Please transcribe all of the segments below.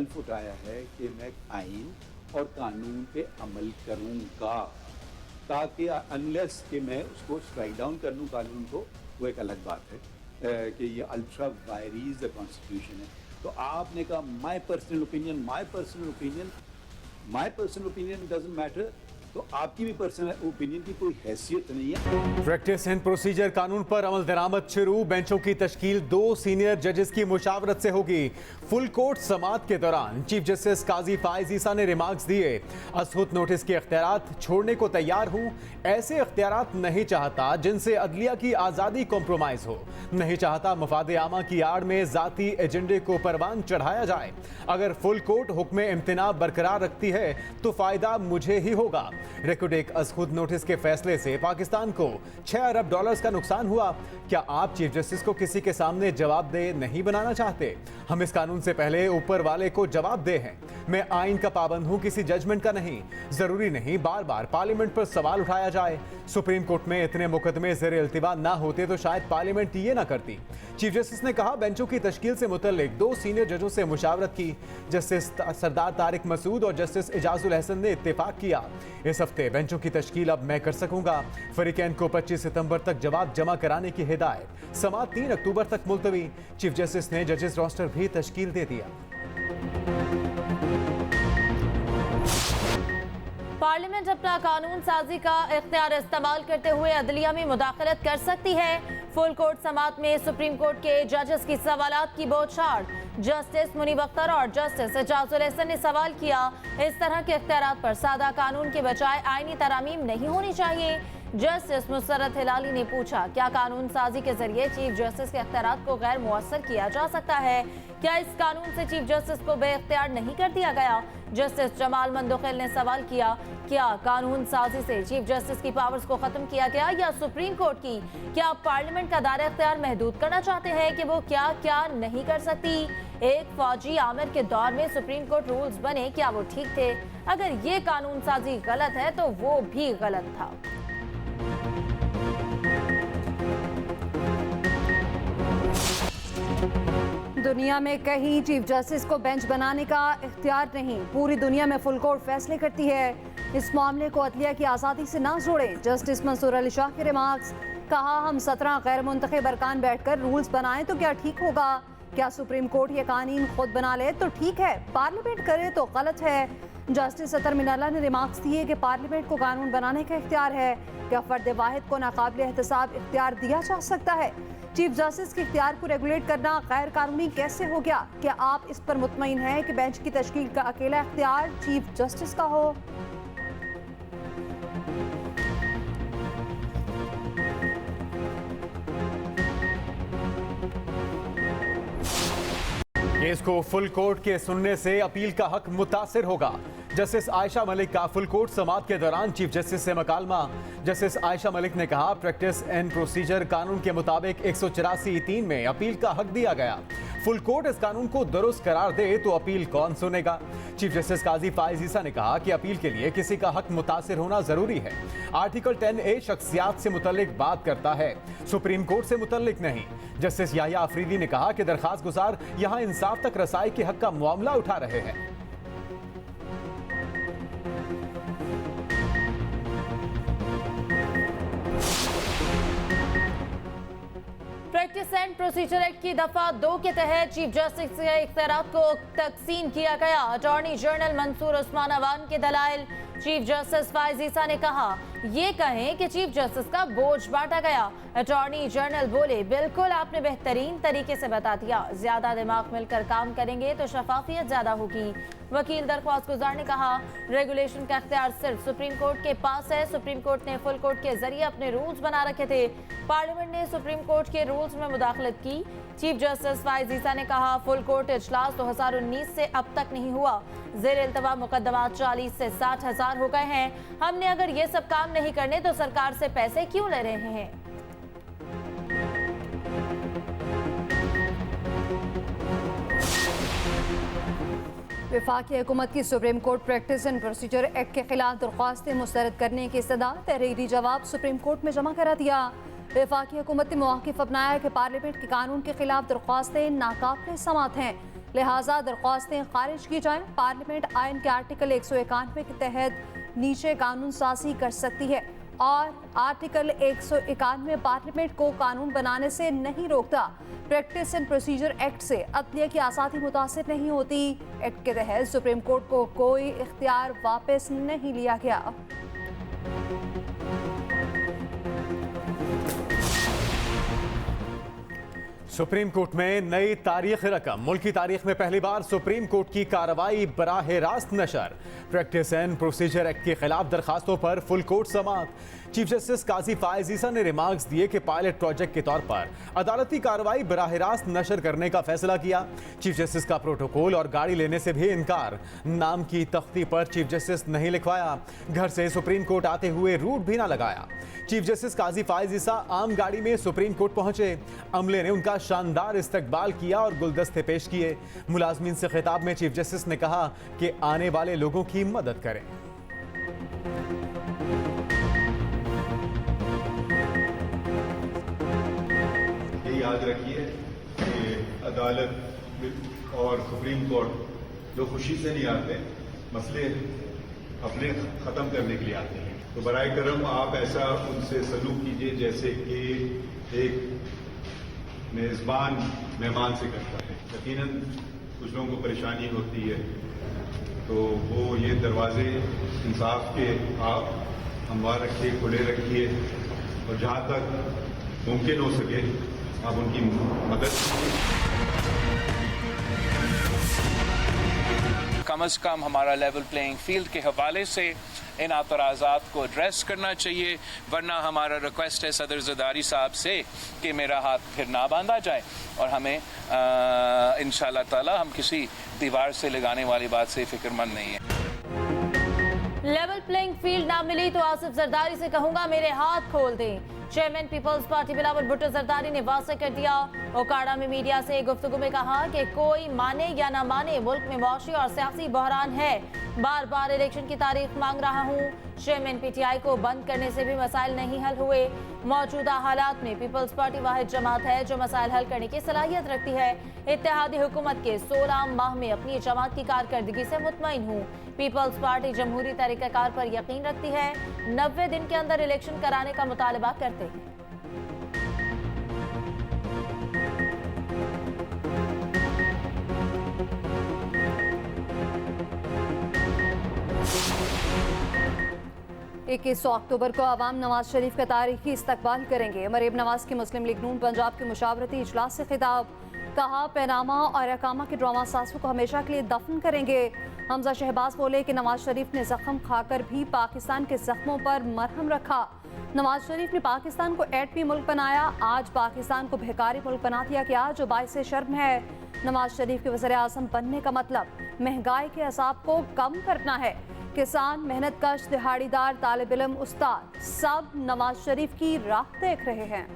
हल्फ उठाया है कि मैं आइन और कानून पे अमल करूँगा, ताकि अनलेस कि मैं उसको स्ट्राइक डाउन कर लूँ कानून को, वो एक अलग बात है कि ये अल्ट्रा वायरीज द कॉन्स्टिट्यूशन है। तो आपने कहा my personal opinion doesn't matter, तो आपकी भी पर्सनल ओपिनियन की कोई हैसियत नहीं है। प्रैक्टिस एंड प्रोसीजर कानून पर अमल दरामद शुरू। बेंचों की तश्कील 2 सीनियर जजेस की मुशावरत से होगी। फुल कोर्ट समाअत के दौरान चीफ जस्टिस काजी फाइज ईसा ने रिमार्क्स दिए, असहुत नोटिस के इख्तियारात छोड़ने को तैयार हूं। ऐसे इख्तियारात नहीं चाहता जिनसे अदलिया की आज़ादी कॉम्प्रोमाइज हो। नहीं चाहता मफाद आमा की आड़ में जाती एजेंडे को परवान चढ़ाया जाए। अगर फुल कोर्ट हुक्म इम्तना बरकरार रखती है तो फायदा मुझे ही होगा। रेकोडेक असहुत नोटिस के फैसले से पाकिस्तान को $6 अरब का नुकसान हुआ। क्या आप चीफ जस्टिस को किसी के सामने जवाबदेह नहीं बनाना चाहते? हम इस कानून से पहले ऊपर वाले को जवाबदेह हैं। मैं आइन का पाबंद हूं, किसी जजमेंट का नहीं। जरूरी नहीं बार बार पार्लियामेंट पर सवाल उठाया जाए। सुप्रीम कोर्ट में इतने मुकदमे ज़ेर इल्तिवा ना होते तो शायद पार्लियामेंट ये ना करती। चीफ जस्टिस ने कहा, बेंचों की तश्कील से मुतल्लिक 2 सीनियर जजों से मुशावरत की। जस्टिस सरदार तारिक मसूद और जस्टिस एजाजुल हसन ने इत्तेफाक किया। इस हफ्ते बेंचों की तश्कील अब मैं कर सकूंगा। फरीकैन को 25 सितंबर तक जवाब जमा कराने की हिदायत। समाअत 3 अक्टूबर तक मुलतवी। चीफ जस्टिस ने जजेस रोस्टर भी तश्कील दे दिया। पार्लियामेंट अपना कानून साजी का इख्तियार इस्तेमाल करते हुए अदलिया में मुदाखलत कर सकती है। फुल कोर्ट समाअत में सुप्रीम कोर्ट के जजेस की सवालात की बौछार। जस्टिस मुनीब अख्तर और जस्टिस एजाजुल हसन ने सवाल किया, इस तरह के इख्तियारात पर सादा कानून के बजाय आईनी तरामीम नहीं होनी चाहिए। जस्टिस मुसरत हिलाली ने पूछा, क्या कानून साजी के जरिए चीफ जस्टिस के इख्तियारात को गैर मुअस्सर किया जा सकता है? क्या इस कानून से चीफ जस्टिस को बेइख्तियार नहीं कर दिया गया? जस्टिस जमाल मंदोखिल ने सवाल किया, क्या कानून साजी से चीफ जस्टिस की पावर्स को खत्म किया गया या सुप्रीम कोर्ट की? क्या आप पार्लियामेंट का दायरा इख्तियार महदूद करना चाहते हैं कि वो क्या क्या नहीं कर सकती? एक फौजी आमिर के दौर में सुप्रीम कोर्ट रूल्स बने, क्या वो ठीक थे? अगर ये कानून साजी गलत है तो वो भी गलत था। दुनिया में कहीं चीफ जस्टिस को बेंच बनाने का इख्तियार नहीं। पूरी दुनिया में फुल कोर्ट फैसले करती है। इस मामले को अदलिया की आज़ादी से ना जोड़ें। जस्टिस मंसूर अली शाह के रिमार्क्स। कहा, हम 17 गैर मुंतखब अरकान बैठकर रूल्स बनाएं तो क्या ठीक होगा? क्या सुप्रीम कोर्ट ये कानून खुद बना ले तो ठीक है, पार्लियामेंट करे तो गलत है। जस्टिस अतर मिनाला ने रिमार्क्स दिए कि पार्लियामेंट को कानून बनाने का इख्तियार है। क्या फर्द वाहिद को नाकाबिल एहतसाब इख्तियार दिया जा सकता है? चीफ जस्टिस के इख्तियार को रेगुलेट करना गैर कानूनी कैसे हो गया? क्या आप इस पर मुतमईन हैं कि बेंच की तश्कील का अकेला इख्तियार चीफ जस्टिस का हो? केस को फुल कोर्ट के सुनने से अपील का हक मुतासिर होगा। जस्टिस आयशा मलिक का फुल कोर्ट समाअत के दौरान चीफ जस्टिस से मकालमा। जस्टिस आयशा मलिक ने कहा, प्रैक्टिस एंड प्रोसीजर कानून के मुताबिक 184(3) में अपील का हक दिया गया। फुल कोर्ट इस कानून को दुरुस्त करार दे तो अपील कौन सुनेगा? चीफ जस्टिस काजी फाइज ईसा ने कहा कि अपील के लिए किसी का हक मुतासिर होना जरूरी है। आर्टिकल 10A शख्सियात से मुतल्लिक बात करता है, सुप्रीम कोर्ट से मुतल्लिक नहीं। जस्टिस याहिया अफरीदी ने कहा कि दरखास्त गुजार यहां इंसाफ तक रसाई के हक का मामला उठा रहे हैं। प्रैक्टिस एंड प्रोसीजर एक्ट की दफा 2 के तहत चीफ जस्टिस के इख्तियारात को तकसीम किया गया। अटॉर्नी जनरल मंसूर उस्मान अवान के दलाइल। चीफ जस्टिस फाइज ईसा ने कहा, ये कहें कि चीफ जस्टिस का बोझ बांटा गया। अटॉर्नी जनरल बोले, बिल्कुल आपने बेहतरीन तरीके से बता दिया। ज्यादा दिमाग मिलकर काम करेंगे तो शफाफियत ज्यादा होगी। वकील दरख्वास्त गुजार ने कहा, रेगुलेशन का इख्तियार सिर्फ सुप्रीम कोर्ट के पास है। सुप्रीम कोर्ट ने फुल कोर्ट के जरिए अपने रूल्स बना रखे थे। पार्लियामेंट ने सुप्रीम कोर्ट के रूल्स में मुदाखलत की। चीफ जस्टिस फाइज ईसा ने कहा, फुल कोर्ट इजलास 2019 से अब तक नहीं हुआ। जेर इल्तवा मुकदमा 40 से 60 हजार हो गए हैं। हमने अगर ये सब काम नहीं करने तो सरकार से पैसे क्यों ले रहे हैं? वफाकी हुकूमत की supreme court practice and procedure act के खिलाफ दरख्वास्तें मुस्तरद करने की सदा तहरीरी जवाब सुप्रीम कोर्ट में जमा करा दिया। वफाकी हुकूमत ने मौक़िफ़ अपनाया कि पार्लियामेंट के कानून के खिलाफ दरख्वास्तें नाकाबिल समाअत हैं। लिहाजा दरख्वास्तें खारिज की जाएं। पार्लियामेंट आइन के आर्टिकल 191 के तहत नीचे कानून साजी कर सकती है और आर्टिकल 191 पार्लियामेंट को कानून बनाने से नहीं रोकता। प्रैक्टिस एंड प्रोसीजर एक्ट से अदलिया की आज़ादी मुतासिर नहीं होती। एक्ट के तहत सुप्रीम कोर्ट को कोई इख्तियार वापस नहीं लिया गया। सुप्रीम कोर्ट में नई तारीख रकम। मुल्क की तारीख में पहली बार सुप्रीम कोर्ट की कार्रवाई बराह रास्त नशर। प्रैक्टिस एंड प्रोसीजर एक्ट के खिलाफ दरखास्तों पर फुल कोर्ट समाअत। चीफ जस्टिस काजी फायज ईसा ने रिमार्क्स दिए कि पायलट प्रोजेक्ट के तौर पर अदालती कार्रवाई बराह रास्त नशर करने का फैसला किया। चीफ जस्टिस का प्रोटोकॉल और गाड़ी लेने से भी इनकार। नाम की तख्ती पर चीफ जस्टिस नहीं लिखवाया। घर से सुप्रीम कोर्ट आते हुए रूट भी ना लगाया। चीफ जस्टिस काजी फायज ईसा आम गाड़ी में सुप्रीम कोर्ट पहुंचे। अमले ने उनका शानदार इस्तकबाल किया और गुलदस्ते पेश किए। मुलाजमीन से खिताब में चीफ जस्टिस ने कहा कि आने वाले लोगों की मदद करें। ये याद रखिए कि अदालत और सुप्रीम कोर्ट जो खुशी से नहीं आते, मसले अपने खत्म करने के लिए आते हैं। तो बराए करम आप ऐसा उनसे सलूक कीजिए जैसे कि एक मेजबान मेहमान से करता है। यकीनन कुछ लोगों को परेशानी होती है, तो वो ये दरवाजे इंसाफ के आप हमवार रखिए, खुले रखिए और जहां तक मुमकिन हो सके आप उनकी मदद कीजिए। कम अज़ कम हमारा लेवल प्लेइंग फील्ड के हवाले से इन एतराज़ात को एड्रेस करना चाहिए, वरना हमारा रिक्वेस्ट है सदर ज़रदारी साहब से कि मेरा हाथ फिर ना बांधा जाए और हमें इंशाअल्लाह ताला हम किसी दीवार से लगाने वाली बात से फिक्रमंद नहीं है। लेवल प्लेइंग फील्ड ना मिली तो आसिफ जरदारी से कहूंगा मेरे हाथ खोल दें। चेयरमैन पीपल्स पार्टी बिलावल भुट्टो जरदारी ने वाज़ेह कर दिया। ओकाड़ा में मीडिया से गुफ्तगू में कहा कि कोई माने या ना माने मुल्क में मौशी और सियासी बहरान है। बार बार इलेक्शन की तारीख मांग रहा हूँ। चेयरमैन पीटीआई को बंद करने से भी मसाइल नहीं हल हुए। मौजूदा हालात में पीपल्स पार्टी वाहिद जमात है जो मसाइल हल करने की सलाहियत रखती है। इत्तेहादी हुकूमत के 16 माह में अपनी जमात की कारकर्दगी से मुतमईन हूँ। पीपल्स पार्टी जमहूरी तरीक़ाकार पर यकीन रखती है। 90 दिन के अंदर इलेक्शन कराने का मुतालबा करते हैं। इक्कीस अक्टूबर को अवाम नवाज शरीफ का तारीखी इस्तकबाल करेंगे। मरीम नवाज की मुस्लिम लीग नून पंजाब के मुशावरती इजलास से खिताब। कहा पैनामा और अकामा के ड्रामा सासों को हमेशा के लिए दफन करेंगे। हमजा शहबाज बोले कि नवाज शरीफ ने जख्म खाकर भी पाकिस्तान के जख्मों पर मरहम रखा। नवाज शरीफ ने पाकिस्तान को एटमी मुल्क बनाया, आज पाकिस्तान को भिखारी मुल्क बना दिया गया जो बाइस शर्म है। नवाज शरीफ के वज़ीर आज़म बनने का मतलब महंगाई के असाब को कम करना है। किसान, मेहनत कश, दिहाड़ीदार, तालिब इल्म, उस्ताद सब नवाज शरीफ की राह देख रहे हैं।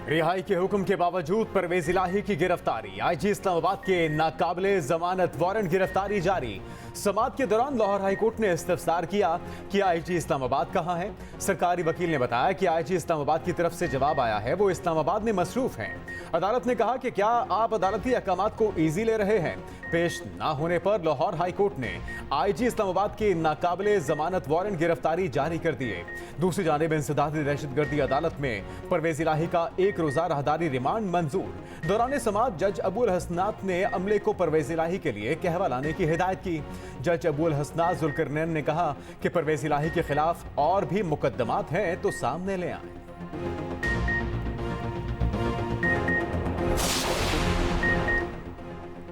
रिहाई के हुक्म के बावजूद परवेज इलाही की गिरफ्तारी। आईजी इस्लामाबाद के नाकाबिले जमानत वारंट गिरफ्तारी जारी। समाअत के दौरान लाहौर हाई कोर्ट ने इस्तफसार किया कि आईजी इस्लामाबाद कहाँ है। सरकारी वकील ने बताया कि आईजी इस्लामाबाद की तरफ से जवाब आया है, वो इस्लामाबाद में मसरूफ हैं। अदालत ने कहा कि क्या आप अदालती अहकामात को ईजी ले रहे हैं। पेश ना होने पर लाहौर हाई कोर्ट ने आईजी इस्लामाबाद के नाकाबिले जमानत वारंट गिरफ्तारी जारी कर दिए। दूसरी जानिब इंसदादी दहशतगर्दी अदालत में परवेज इलाही का एक रोजा राहदारी रिमांड मंजूर। दौरान समाअत जज अबुल हसनात ने अमले को परवेज इलाही के लिए कहवा लाने की हिदायत की। जज अबुल हसनात जुल्करनैन ने कहा कि परवेज इलाही के खिलाफ और भी मुकदमात हैं तो सामने ले आए।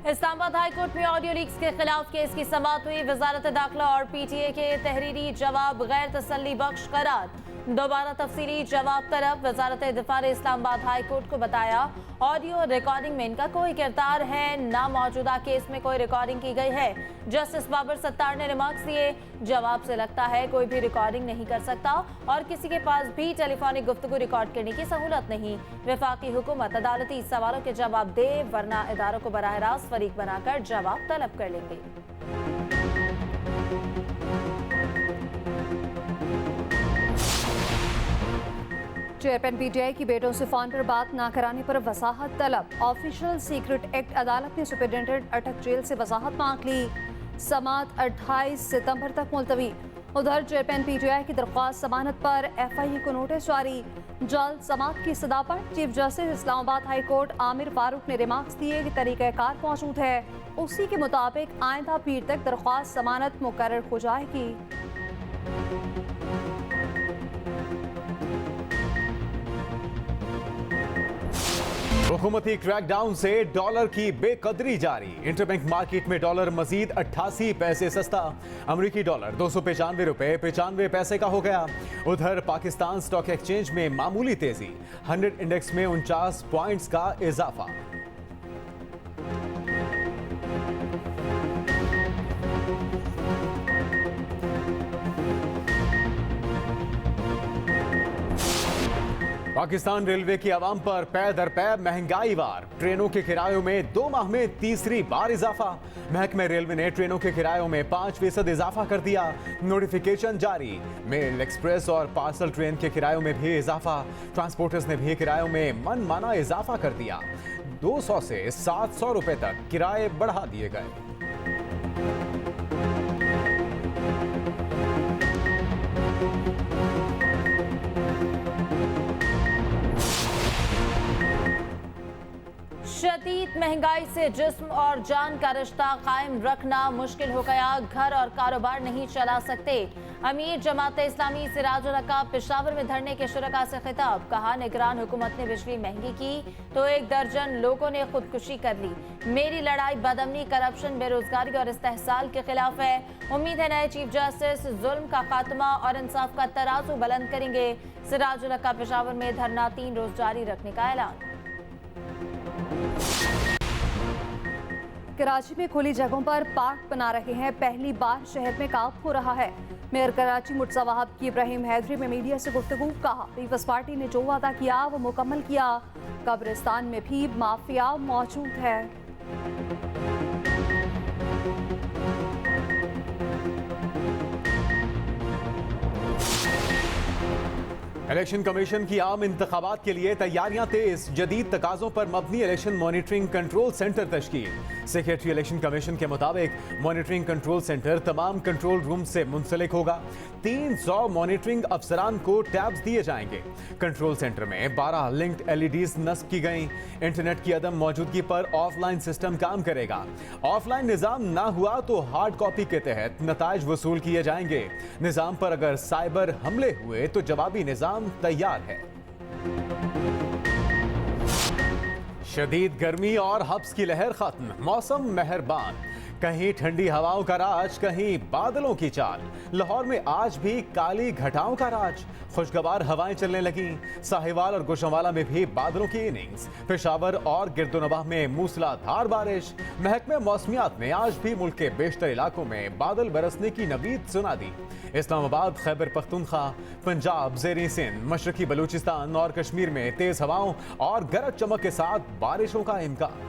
इस्लामाबाद हाई कोर्ट में ऑडियो लीक्स के खिलाफ केस की समाअत हुई। वजारत दाखिला और पीटीए के तहरीरी जवाब गैर तसल्ली बख्श करार। दोबारा तफसीली जवाब तलब। वजारत दिफा ने इस्लामाबाद हाई कोर्ट को बताया ऑडियो रिकॉर्डिंग में इनका कोई किरदार है ना मौजूदा केस में कोई रिकॉर्डिंग की गई है। जस्टिस बाबर सत्तार ने रिमार्क्स दिए, जवाब से लगता है कोई भी रिकॉर्डिंग नहीं कर सकता और किसी के पास भी टेलीफोनिक गुफ्तगू रिकॉर्ड करने की सहूलत नहीं। वफाकी हुकूमत अदालती सवालों के जवाब दे वरना इदारों को बराह रास्त फरीक बनाकर जवाब तलब कर लेंगे। चेयरमैन पीटीआई की बेटों से फोन पर बात ना कराने पर वसाहत तलब। ऑफिशियल सीक्रेट एक्ट अदालत ने सुपरिटेंडेंट अटक जेल से वसाहत मांग ली। समात 28 सितंबर तक मुलतवी। उधर चेयरमैन पीटीआई की दरख्वास्त जमानत पर एफआईए को नोटिस जारी। जल्द समात की सदा पर chief justice Islamabad high court Aamir Farooq ने रिमार्क्स दिए कि तरीक़ाकार मौजूद है, उसी के मुताबिक आइंदा पीर तक दरख्वास्त जमानत मुकर्रर हो जाएगी। हुकूमती क्रैकडाउन से डॉलर की बेकदरी जारी। इंटरबैंक मार्केट में डॉलर मजीद 88 पैसे सस्ता। अमरीकी डॉलर 295 रुपए 95 पैसे का हो गया। उधर पाकिस्तान स्टॉक एक्सचेंज में मामूली तेजी, 100 इंडेक्स में 49 पॉइंट्स का इजाफा। पाकिस्तान रेलवे की आवाम पर पै दर पै महंगाई वार। ट्रेनों के किरायों में 2 माह में तीसरी बार इजाफा। महकमे रेलवे ने ट्रेनों के किरायों में 5% इजाफा कर दिया। नोटिफिकेशन जारी। मेल, एक्सप्रेस और पार्सल ट्रेन के किरायों में भी इजाफा। ट्रांसपोर्टर्स ने भी किरायों में मनमाना इजाफा कर दिया। 200 से 700 रुपए तक किराए बढ़ा दिए गए। शदीद महंगाई से जिस्म और जान का रिश्ता कायम रखना मुश्किल हो गया। घर और कारोबार नहीं चला सकते। अमीर जमात इस्लामी सिराजुल हक का पेशावर में धरने के शुरका से खिताब। कहा, निगरान हुकूमत ने बिजली महंगी की तो 1 दर्जन लोगों ने खुदकुशी कर ली। मेरी लड़ाई बदअमनी, करप्शन, बेरोजगारी और इस्तेहसाल के खिलाफ है। उम्मीद है नए चीफ जस्टिस जुल्म का खात्मा और इंसाफ का तराजू बुलंद करेंगे। सिराजुल हक का पेशावर में धरना 3 रोज जारी रखने का ऐलान। कराची में खुली जगहों पर पार्क बना रहे हैं। पहली बार शहर में काम हो रहा है। मेयर कराची मुर्तज़ा वहाब की इब्राहिम हैदरी में मीडिया से गुफ्तगू। कहा, पीपल्स पार्टी ने जो वादा किया वो मुकम्मल किया। कब्रिस्तान में भी माफिया मौजूद है। इलेक्शन कमीशन की आम इंतखाबात के लिए तैयारियां तेज। जदीद तकाजों पर मबनी इलेक्शन मॉनिटरिंग कंट्रोल सेंटर तश्कील। सेक्रेटरी इलेक्शन कमीशन के मुताबिक मॉनिटरिंग कंट्रोल सेंटर तमाम कंट्रोल रूम से मुंसलिक होगा। 300 मॉनिटरिंग अफसरान को टैब्स दिए जाएंगे। कंट्रोल सेंटर में 12 लिंक्ड LEDs नस्ब की गई। इंटरनेट की अदम मौजूदगी पर ऑफलाइन सिस्टम काम करेगा। ऑफलाइन निजाम ना हुआ तो हार्ड कॉपी के तहत नताइज वसूल किए जाएंगे। निजाम पर अगर साइबर हमले हुए तो जवाबी निजाम तैयार है। शदीद गर्मी और हब्स की लहर खत्म। मौसम मेहरबान। कहीं ठंडी हवाओं का राज, कहीं बादलों की चाल। लाहौर में आज भी काली घटाओं का राज। खुशगवार हवाएं चलने लगी। साहिवाल और गुशनवाला में भी बादलों की इनिंग्स। पेशावर और गिरदोनवाह में मूसलाधार बारिश। महकमे मौसमियात ने आज भी मुल्क के बेशतर इलाकों में बादल बरसने की नवीद सुना दी। इस्लामाबाद, खैबर पख्तूनख्वा, पंजाब, ज़ेरी सिंध, मशरकी बलूचिस्तान और कश्मीर में तेज हवाओं और गरज चमक के साथ बारिशों का इम्कान।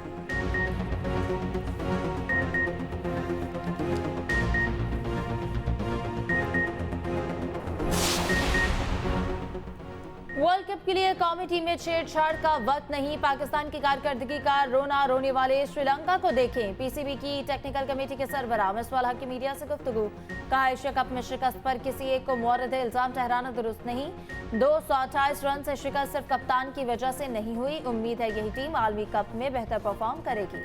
वर्ल्ड कप के लिए कौमी टीम में छेड़छाड़ का वक्त नहीं। पाकिस्तान की कारकर्दगी का रोना रोने वाले श्रीलंका को देखें। PCB की टेक्निकल कमेटी के सरबराह मिसबाह हक की मीडिया से गुफ्तगू। कहा, एशिया कप में शिकस्त पर किसी एक को मुअर्रद इल्जाम ठहराना दुरुस्त नहीं। 228 रन से शिकस्त सिर्फ कप्तान की वजह से नहीं हुई। उम्मीद है यही टीम आलमी कप में बेहतर परफॉर्म करेगी।